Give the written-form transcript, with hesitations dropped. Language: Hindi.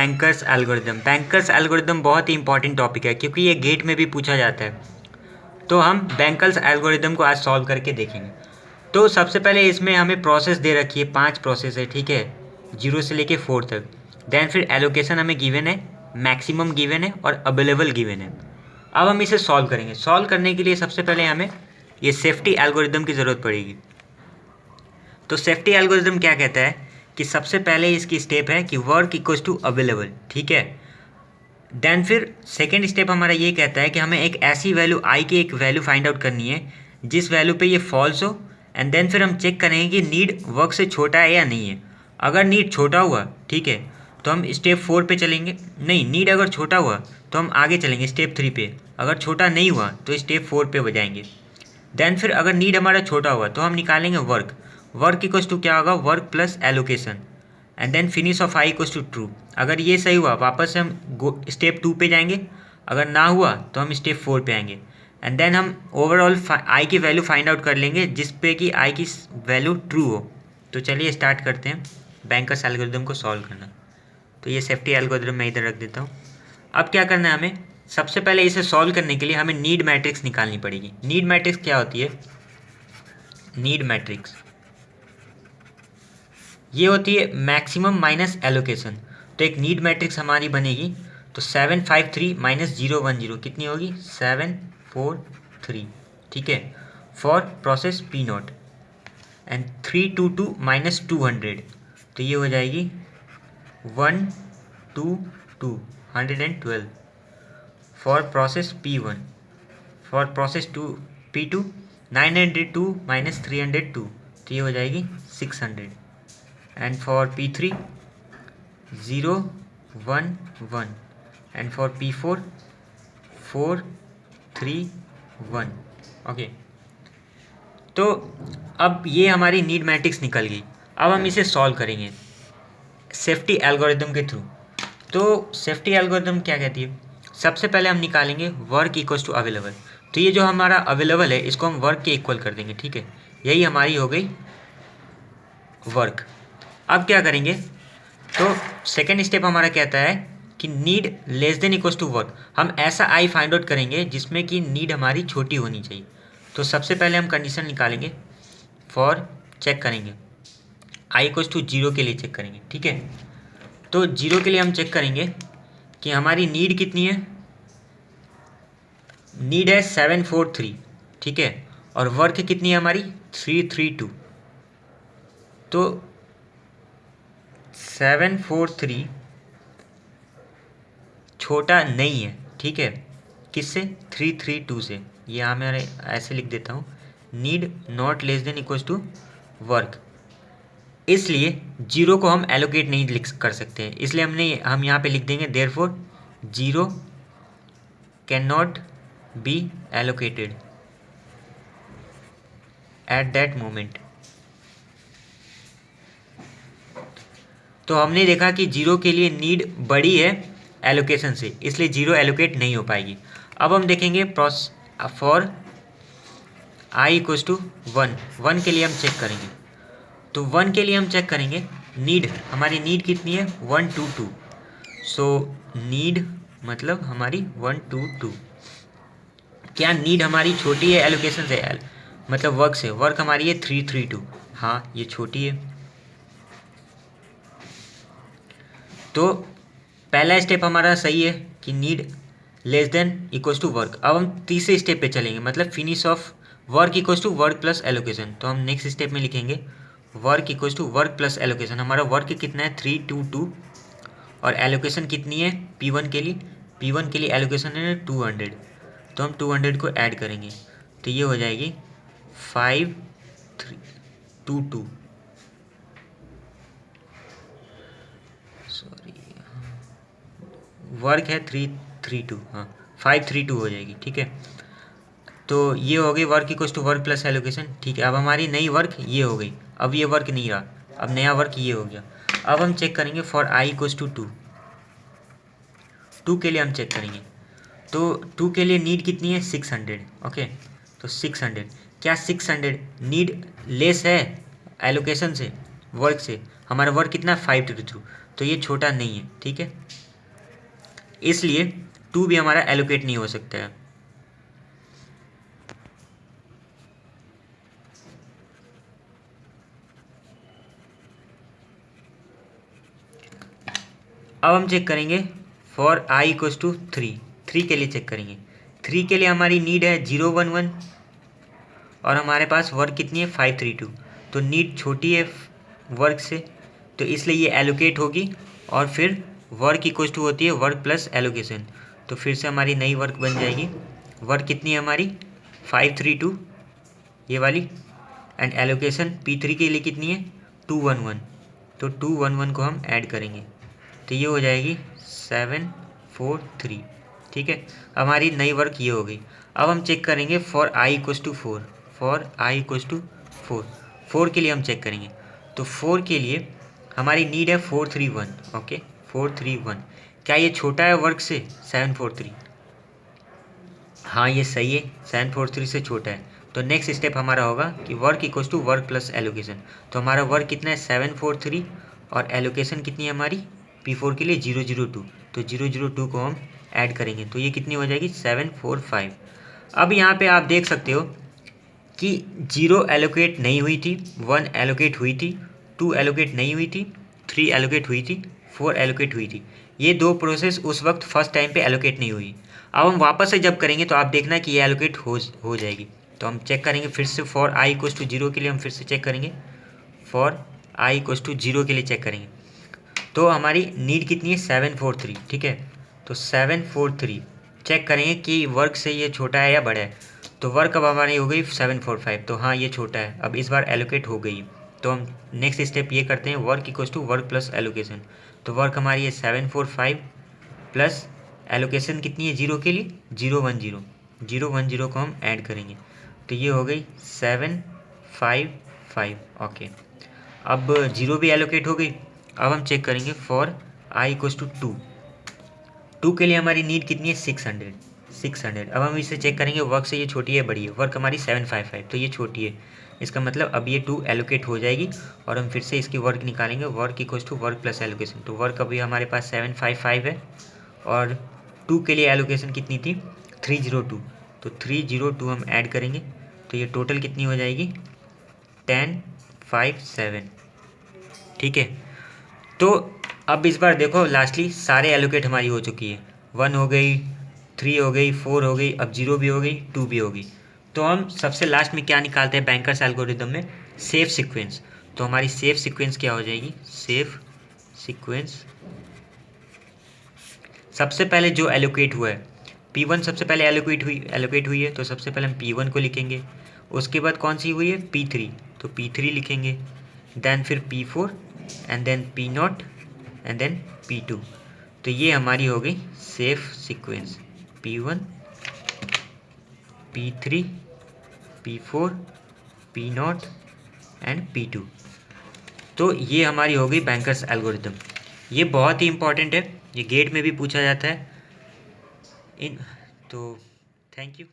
बैंकर्स एल्गोरिदम बहुत ही इंपॉर्टेंट टॉपिक है क्योंकि ये गेट में भी पूछा जाता है। तो हम बैंकर्स एल्गोरिदम को आज सॉल्व करके देखेंगे। तो सबसे पहले इसमें हमें प्रोसेस दे रखी है, 5 प्रोसेस है, ठीक है, 0 से लेके 4 तक। देन फिर एलोकेशन हमें गिवन है, मैक्सिमम गिवन है और अवेलेबल गिवन है। अब हम इसे सॉल्व करेंगे। सॉल्व करने के लिए सबसे पहले हमें ये सेफ्टी एल्गोरिदम की ज़रूरत पड़ेगी। तो सेफ्टी एल्गोरिदम क्या कहता है कि सबसे पहले इसकी स्टेप है कि वर्क इक्वल्स टू अवेलेबल, ठीक है। देन फिर सेकेंड स्टेप हमारा ये कहता है कि हमें एक ऐसी वैल्यू आई की एक वैल्यू फाइंड आउट करनी है जिस वैल्यू पे ये फॉल्स हो। एंड देन फिर हम चेक करेंगे कि नीड वर्क से छोटा है या नहीं है। अगर नीड छोटा हुआ, ठीक है, तो हम स्टेप 4 पे चलेंगे। नहीं, नीड अगर छोटा हुआ तो हम आगे चलेंगे स्टेप 3 पे। अगर छोटा नहीं हुआ तो स्टेप 4 पे बजाएंगे। देन फिर अगर नीड हमारा छोटा हुआ तो हम निकालेंगे वर्क इक्वल्स टू क्या होगा, work plus allocation. And then finish of i equals to true. अगर ये सही हुआ वापस से हम स्टेप 2 पे जाएंगे। अगर ना हुआ तो हम स्टेप 4 पे आएंगे। एंड देन हम ओवरऑल आई की वैल्यू फाइंड आउट कर लेंगे जिस पे कि आई की वैल्यू ट्रू हो। तो चलिए स्टार्ट करते हैं बैंकर्स एल्गोरिदम को सॉल्व करना। तो ये सेफ्टी एल्गोरिदम मैं इधर रख देता हूँ। अब क्या करना है हमें, सबसे पहले इसे सॉल्व करने के लिए हमें नीड मैट्रिक्स निकालनी पड़ेगी। नीड मैट्रिक्स क्या होती है? नीड मैट्रिक्स ये होती है मैक्सिमम माइनस एलोकेशन। तो एक नीड मैट्रिक्स हमारी बनेगी। तो 753 माइनस 010 कितनी होगी? 743, ठीक है, for process P not. And 322 minus 200, तो ये हो जाएगी 122 112 for process P1। For process P2 902 minus 302, तो ये हो जाएगी 600। And for P3 011 and for P4 431। Okay, तो अब ये हमारी नीड मैट्रिक्स निकल गई। अब हम इसे सॉल्व करेंगे सेफ्टी एल्गोरिदम के थ्रू। तो सेफ्टी एल्गोरिदम क्या कहती है, सबसे पहले हम निकालेंगे वर्क इक्वल्स टू अवेलेबल। तो ये जो हमारा अवेलेबल है इसको हम वर्क के इक्वल कर देंगे, ठीक है, यही हमारी हो गई वर्क। अब क्या करेंगे, तो सेकेंड स्टेप हमारा कहता है कि need less than equals to work. हम ऐसा आई फाइंड आउट करेंगे जिसमें कि नीड हमारी छोटी होनी चाहिए। तो सबसे पहले हम कंडीशन निकालेंगे फॉर, चेक करेंगे आई इक्वल्स टू 0 के लिए चेक करेंगे, ठीक है। तो 0 के लिए हम चेक करेंगे कि हमारी नीड कितनी है। नीड है 743, ठीक है, और वर्क कितनी है हमारी 332। तो 743 छोटा नहीं है, ठीक है, किससे? 332 से। ये यहाँ मैं ऐसे लिख देता हूँ, need not less than equals to work. इसलिए 0 को हम एलोकेट नहीं लिख कर सकते हैं, इसलिए हम यहाँ पे लिख देंगे therefore 0 can not be allocated at that moment. तो हमने देखा कि 0 के लिए नीड बड़ी है एलोकेशन से, इसलिए 0 एलोकेट नहीं हो पाएगी। अब हम देखेंगे फॉर आई इक्वल्स टू 1 के लिए हम चेक करेंगे। तो 1 के लिए हम चेक करेंगे नीड, हमारी नीड कितनी है 122। सो नीड मतलब हमारी 122। क्या नीड हमारी छोटी है एलोकेशन से, मतलब वर्क से? वर्क हमारी है 332, हाँ ये छोटी है। तो पहला स्टेप हमारा सही है कि need less than equals to work. अब हम तीसरे स्टेप पे चलेंगे, मतलब finish of work equals to work plus allocation. तो हम नेक्स्ट स्टेप में लिखेंगे work equals to work plus allocation. हमारा वर्क कितना है 322 और एलोकेशन कितनी है P1 के लिए? P1 के लिए एलोकेशन है 200, तो हम 200 को ऐड करेंगे, तो ये हो जाएगी 522। सॉरी, वर्क है 332, हाँ 532 हो जाएगी, ठीक है। तो ये हो गई work equals to work plus allocation, ठीक है। अब हमारी नई वर्क ये हो गई, अब ये वर्क नहीं रहा, अब नया वर्क ये हो गया। अब हम चेक करेंगे फॉर आई इक्वल्स टू 2 के लिए हम चेक करेंगे। तो 2 के लिए नीड कितनी है 600, ओके। तो 600, क्या 600 नीड लेस है एलोकेशन से, वर्क से? हमारा वर्क कितना 532, तो ये छोटा नहीं है, ठीक है, इसलिए 2 भी हमारा एलोकेट नहीं हो सकता है। अब हम चेक करेंगे फॉर i इक्वल्स टू 3 के लिए चेक करेंगे। 3 के लिए हमारी नीड है 011 और हमारे पास वर्क कितनी है 532, तो नीड छोटी है वर्क से, तो इसलिए ये एलोकेट होगी और फिर वर्क इक्वल्स टू होती है वर्क प्लस एलोकेशन, तो फिर से हमारी नई वर्क बन जाएगी। वर्क कितनी है हमारी 532 ये वाली, एंड एलोकेशन P3 के लिए कितनी है 211, तो 211 को हम ऐड करेंगे तो ये हो जाएगी 743, ठीक है, हमारी नई वर्क ये हो गई। अब हम चेक करेंगे for i equals to 4, for i equals to 4 के लिए हम चेक करेंगे, तो 4 के लिए हमारी नीड है 431, ओके 431, क्या ये छोटा है वर्क से 743? हाँ ये सही है, 743 से छोटा है, तो नेक्स्ट स्टेप हमारा होगा कि work equals to work plus allocation, तो हमारा वर्क कितना है 743 और एलोकेशन कितनी है हमारी P4 के लिए 002, तो 002 को हम ऐड करेंगे तो ये कितनी हो जाएगी 745। अब यहाँ पे आप देख सकते हो कि 0 एलोकेट नहीं हुई थी, 1 एलोकेट हुई थी, 2 एलोकेट नहीं हुई थी, 3 एलोकेट हुई थी, 4 एलोकेट हुई थी। ये 2 प्रोसेस उस वक्त फर्स्ट टाइम पे एलोकेट नहीं हुई। अब हम वापस से जब करेंगे तो आप देखना कि ये एलोकेट हो जाएगी, तो हम चेक करेंगे फिर से फॉर i इक्वल्स टू 0 के लिए हम फिर से चेक करेंगे, फॉर i इक्वल्स टू 0 के लिए चेक करेंगे, तो हमारी नीड कितनी है 743, ठीक है, तो 743 चेक करेंगे कि वर्क से ये छोटा है या बड़ा है, तो वर्क अब हमारी हो गई 745, तो हाँ ये छोटा है, अब इस बार एलोकेट हो गई। तो हम नेक्स्ट स्टेप ये करते हैं work equals to work plus allocation, तो वर्क हमारी है 745 प्लस एलोकेशन कितनी है 0 के लिए 010 को हम ऐड करेंगे तो ये हो गई 755, ओके। अब 0 भी एलोकेट हो गई। अब हम चेक करेंगे फॉर i इक्वल्स टू 2 के लिए हमारी नीड कितनी है 600। अब हम इसे चेक करेंगे वर्क से ये छोटी है बड़ी है, वर्क हमारी 755, तो ये छोटी है, इसका मतलब अब ये 2 एलोकेट हो जाएगी और हम फिर से इसकी वर्क निकालेंगे, work equals to work plus allocation, तो वर्क अभी हमारे पास 755 है और 2 के लिए एलोकेशन कितनी थी 302, तो 302 हम ऐड करेंगे तो ये टोटल कितनी हो जाएगी 1057, ठीक है। तो अब इस बार देखो लास्टली सारे एलोकेट हमारी हो चुकी है, 1 हो गई, 3 हो गई, 4 हो गई, अब 0 भी हो गई, 2 भी हो गई। तो हम सबसे लास्ट में क्या निकालते हैं बैंकर्स एल्गोरिदम में सेफ सीक्वेंस, तो हमारी सेफ सीक्वेंस क्या हो जाएगी, सेफ सीक्वेंस सबसे पहले जो एलोकेट हुआ है P1 सबसे पहले एलोकेट हुई है, तो सबसे पहले हम P1 को लिखेंगे, उसके बाद कौन सी हुई है P3, तो P3 लिखेंगे, देन फिर P4 and then P0 and then P2, तो ये हमारी हो गई safe sequence P1 P3 P4 P0 and P2, तो ये हमारी हो गई बैंकर्स एल्गोरिदम। ये बहुत ही इंपॉर्टेंट है, ये गेट में भी पूछा जाता है तो थैंक यू।